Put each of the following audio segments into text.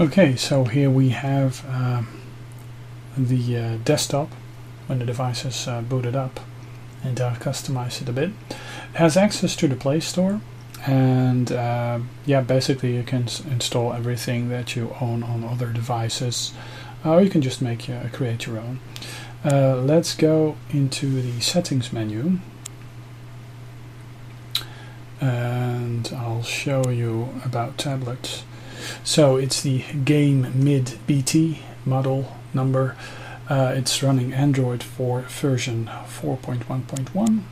Okay, so here we have the desktop when the device is booted up, and I've customized it a bit. It has access to the Play Store, and yeah, basically you can install everything that you own on other devices, or you can just create your own. Let's go into the settings menu, and I'll show you about tablets. So it's the GAMEMID BT model number. It's running Android for version 4.1.1.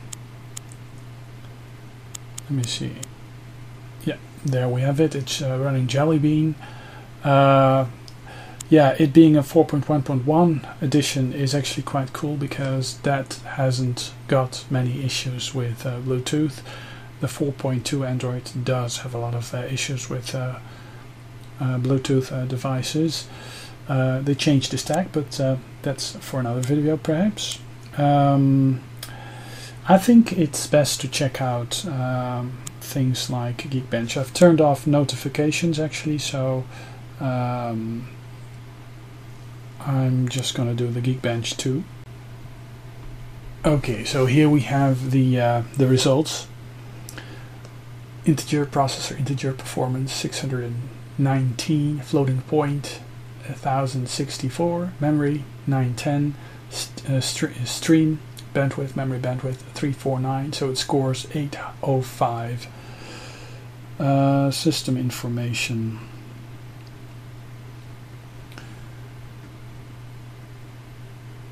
Let me see. Yeah, there we have it. It's running Jelly Bean. Yeah, it being a 4.1.1 edition is actually quite cool because that hasn't got many issues with Bluetooth. The 4.2 Android does have a lot of issues with Bluetooth devices. They changed the stack, but that's for another video perhaps. I think it's best to check out things like Geekbench. I've turned off notifications actually, so I'm just gonna do the Geekbench too. Okay, so here we have the results. Integer processor, integer performance 619, floating point 1064, memory 910, stream bandwidth, memory bandwidth 349, so it scores 805. System information.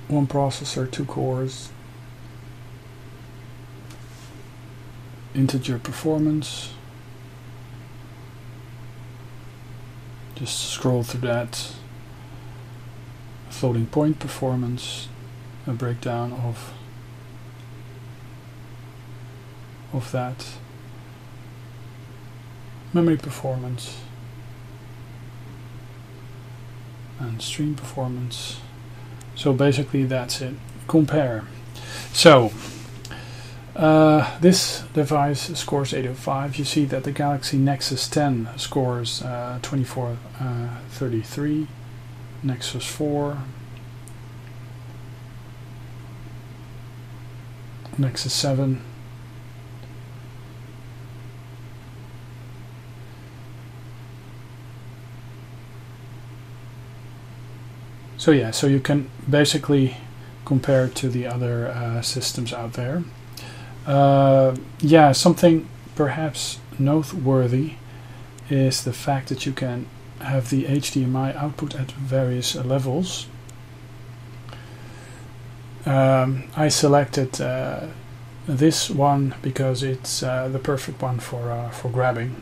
One processor, 2 cores. Integer performance. Just scroll through that. Floating point performance. A breakdown of that. Memory performance. And stream performance. So basically that's it. Compare. So this device scores 805. You see that the Galaxy Nexus 10 scores 2433. Nexus 4. Nexus 7. So yeah, so you can basically compare it to the other systems out there. Yeah, something perhaps noteworthy is the fact that you can have the HDMI output at various levels. I selected this one because it's the perfect one for grabbing.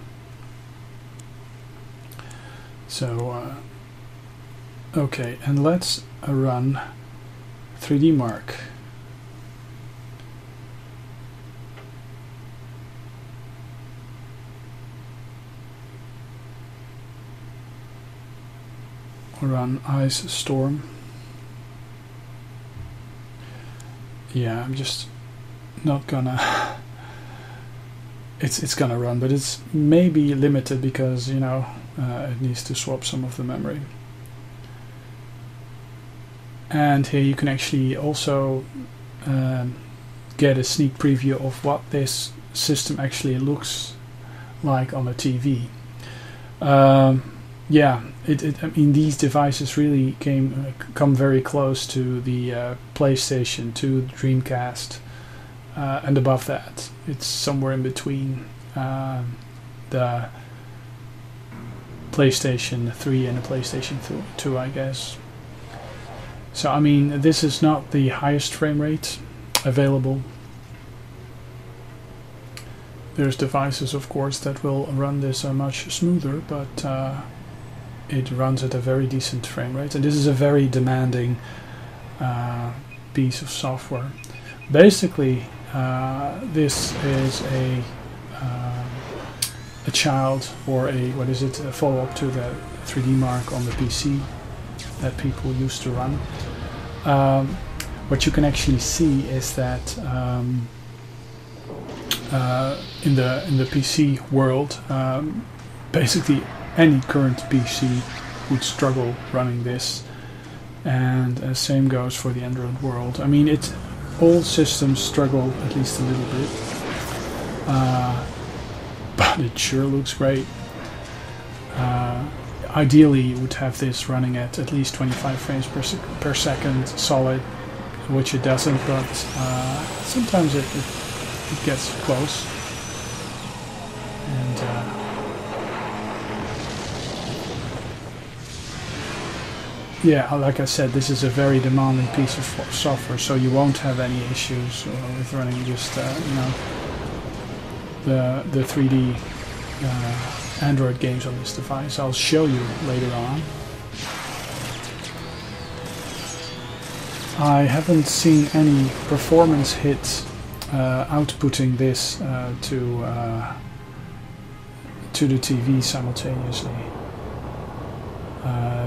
So okay, and let's run 3D Mark. Run Icestorm. Yeah, I'm just not gonna. It's gonna run, but it's maybe limited because you know it needs to swap some of the memory. And here you can actually also get a sneak preview of what this system actually looks like on a TV. Yeah, I mean, these devices really come very close to the PlayStation 2, Dreamcast, and above that. It's somewhere in between the PlayStation 3 and the PlayStation 2, I guess. So, I mean, this is not the highest frame rate available. There's devices, of course, that will run this much smoother, but it runs at a very decent frame rate, and this is a very demanding piece of software. Basically, this is a child, or a follow-up to the 3D Mark on the PC that people used to run. What you can actually see is that in the PC world, basically any current PC would struggle running this, and same goes for the Android world. I mean, all systems struggle at least a little bit, but it sure looks great. Ideally, you would have this running at least 25 frames per second solid, which it doesn't, but sometimes it gets close. And yeah, like I said, this is a very demanding piece of software, so you won't have any issues with running just you know, the 3D Android games on this device. I'll show you later on. I haven't seen any performance hits outputting this to the TV simultaneously.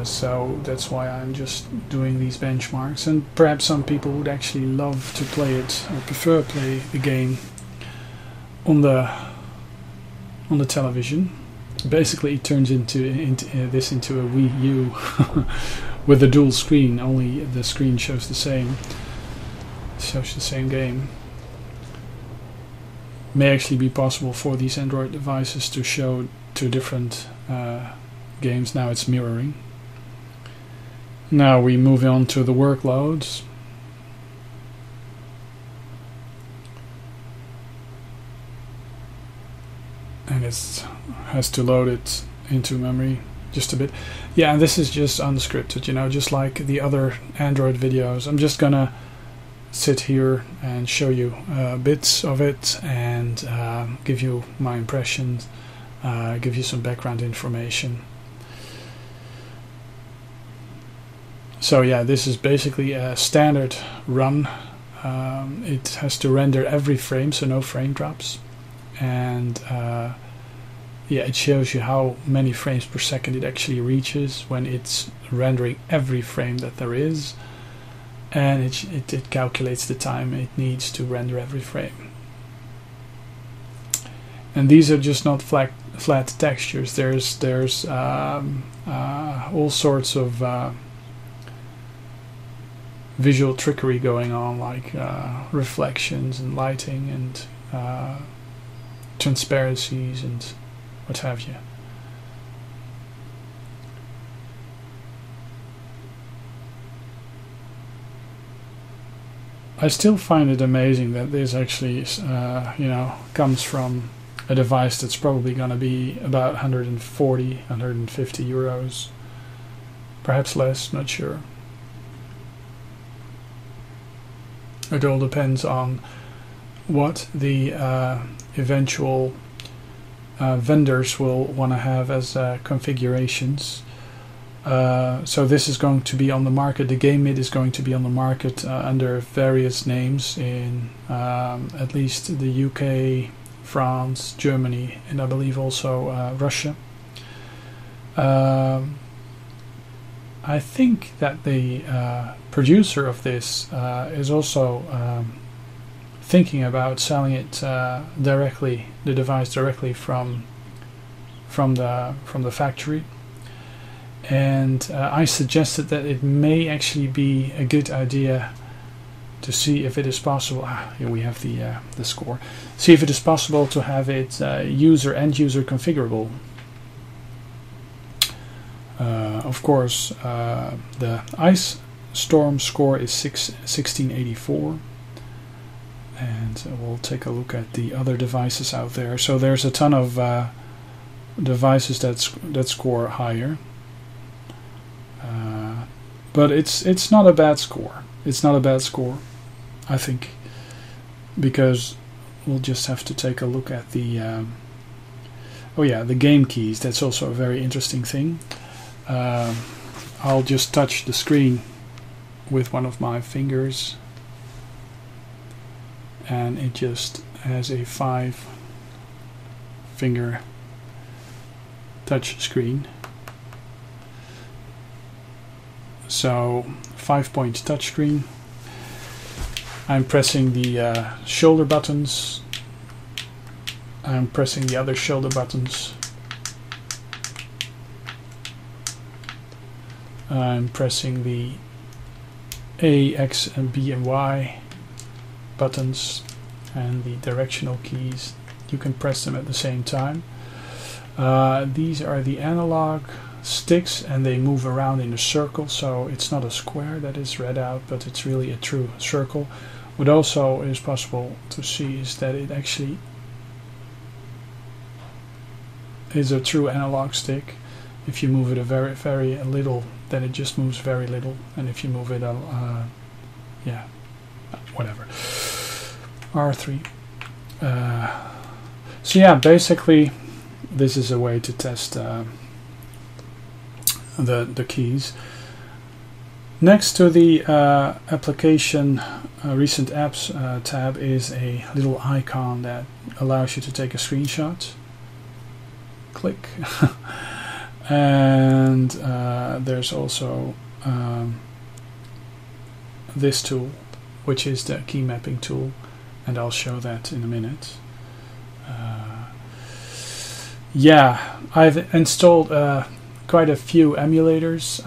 So that's why I'm just doing these benchmarks, and perhaps some people would actually love to play it or prefer play the game on the television. Basically, it turns into a Wii U with a dual screen. Only the screen shows the same game. May actually be possible for these Android devices to show two different games. Now it's mirroring. Now we move on to the workloads. And it has to load it into memory just a bit. Yeah, and this is just unscripted, you know, just like the other Android videos. I'm just gonna sit here and show you bits of it and give you my impressions, give you some background information. So yeah, this is basically a standard run. It has to render every frame, so no frame drops. And yeah, it shows you how many frames per second it actually reaches when it's rendering every frame that there is, and it calculates the time it needs to render every frame. And these are just not flat textures. There's all sorts of visual trickery going on, like reflections and lighting and transparencies and what have you. I still find it amazing that this actually you know, comes from a device that's probably going to be about 140, 150 euros, perhaps less, not sure. It all depends on what the eventual vendors will want to have as configurations. So this is going to be on the market. The GAMEMID is going to be on the market under various names in at least the UK, France, Germany, and I believe also Russia. I think that the producer of this is also thinking about selling it directly, the device directly from the factory. And I suggested that it may actually be a good idea to see if it is possible. Here we have the score. See if it is possible to have it end user configurable. Of course, the Icestorm score is 1684, and we'll take a look at the other devices out there. So there's a ton of devices that score higher, but it's not a bad score. It's not a bad score, I think, because we'll just have to take a look at the oh yeah, the game keys. That's also a very interesting thing. I'll just touch the screen with one of my fingers, and it just has a 5-finger touch screen. So 5-point touch screen. I'm pressing the shoulder buttons. I'm pressing the other shoulder buttons. I'm pressing the A, X, and B and Y buttons and the directional keys. You can press them at the same time. These are the analog sticks, and they move around in a circle, so it's not a square that is read out, but it's really a true circle. What also is possible to see is that it actually is a true analog stick. If you move it a very little, then it just moves very little, and if you move it yeah, whatever, R3. So yeah, basically this is a way to test the keys. Next to the application recent apps tab is a little icon that allows you to take a screenshot. Click. And there's also this tool, which is the key mapping tool, and I'll show that in a minute. Yeah, I've installed quite a few emulators.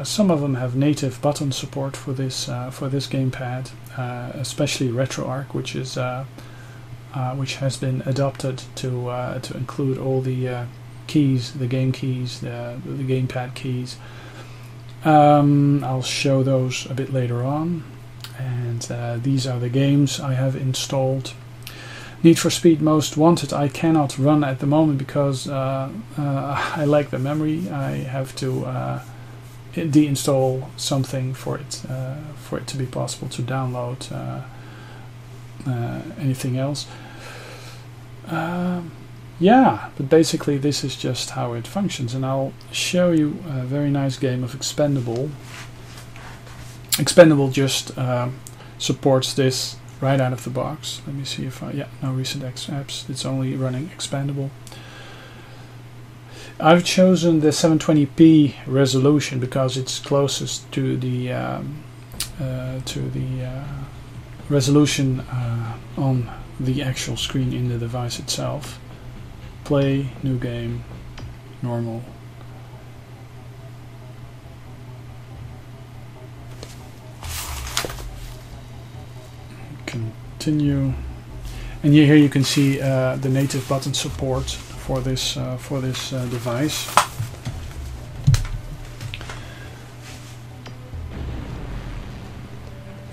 Some of them have native button support for this gamepad, especially RetroArch, which has been adopted to include all the keys, the game keys, the gamepad keys. I'll show those a bit later on. And these are the games I have installed. Need for Speed Most Wanted I cannot run at the moment because I lack the memory. I have to deinstall something for it to be possible to download anything else. Yeah, but basically this is just how it functions, and I'll show you a very nice game of Expendable. Expendable just supports this right out of the box. Let me see if yeah, no recent apps, it's only running Expendable. I've chosen the 720p resolution because it's closest to the resolution on the actual screen in the device itself. Play, new game, normal. Continue, and here you can see the native button support for this device.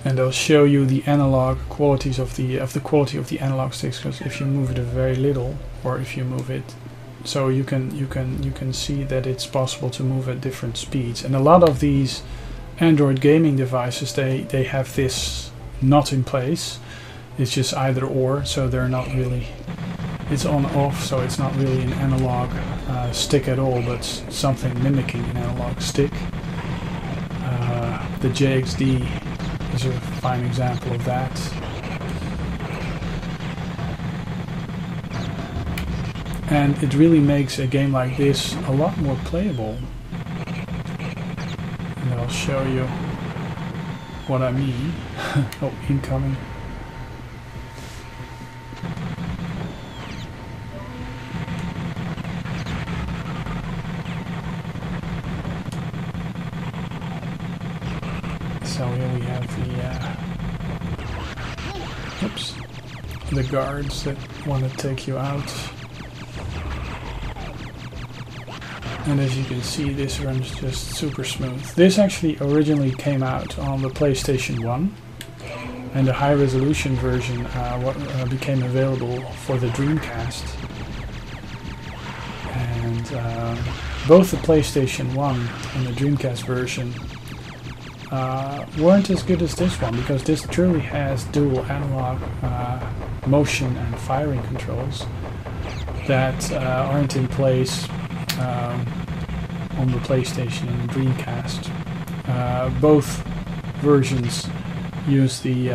And I'll show you the analog qualities of the quality of the analog sticks, because if you move it a very little, or if you move it, so you can see that it's possible to move at different speeds. And a lot of these Android gaming devices, they have this not in place. It's just either or, so they're not really, it's on off, so it's not really an analog stick at all, but something mimicking an analog stick. The JXD is a fine example of that. And it really makes a game like this a lot more playable. And I'll show you what I mean. Oh, incoming. So here we have the guards that want to take you out. And as you can see, this runs just super smooth. This actually originally came out on the PlayStation 1, and the high resolution version became available for the Dreamcast. And both the PlayStation 1 and the Dreamcast version weren't as good as this one, because this truly has dual analog motion and firing controls that aren't in place on the PlayStation and the Dreamcast. Both versions use the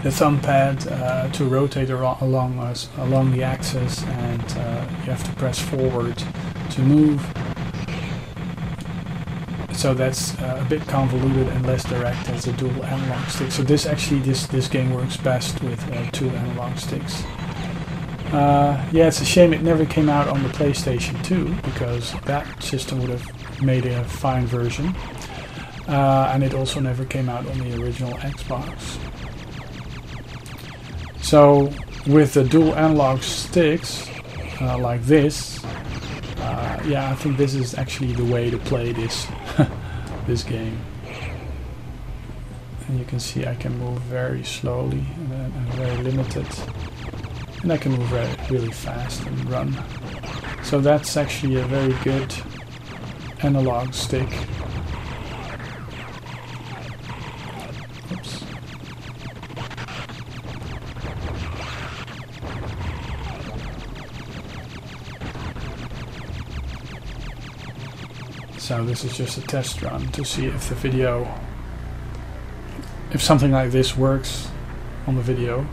thumbpad to rotate along the axis, and you have to press forward to move. So that's a bit convoluted and less direct as a dual analog stick. So this game works best with two analog sticks. Yeah, it's a shame it never came out on the PlayStation 2, because that system would have made a fine version. And it also never came out on the original Xbox. So with the dual analog sticks like this, yeah, I think this is actually the way to play this this game. And you can see I can move very slowly and very limited, and I can move really fast and run. So that's actually a very good analog stick. Oops. So this is just a test run to see if the video, if something like this works on the video.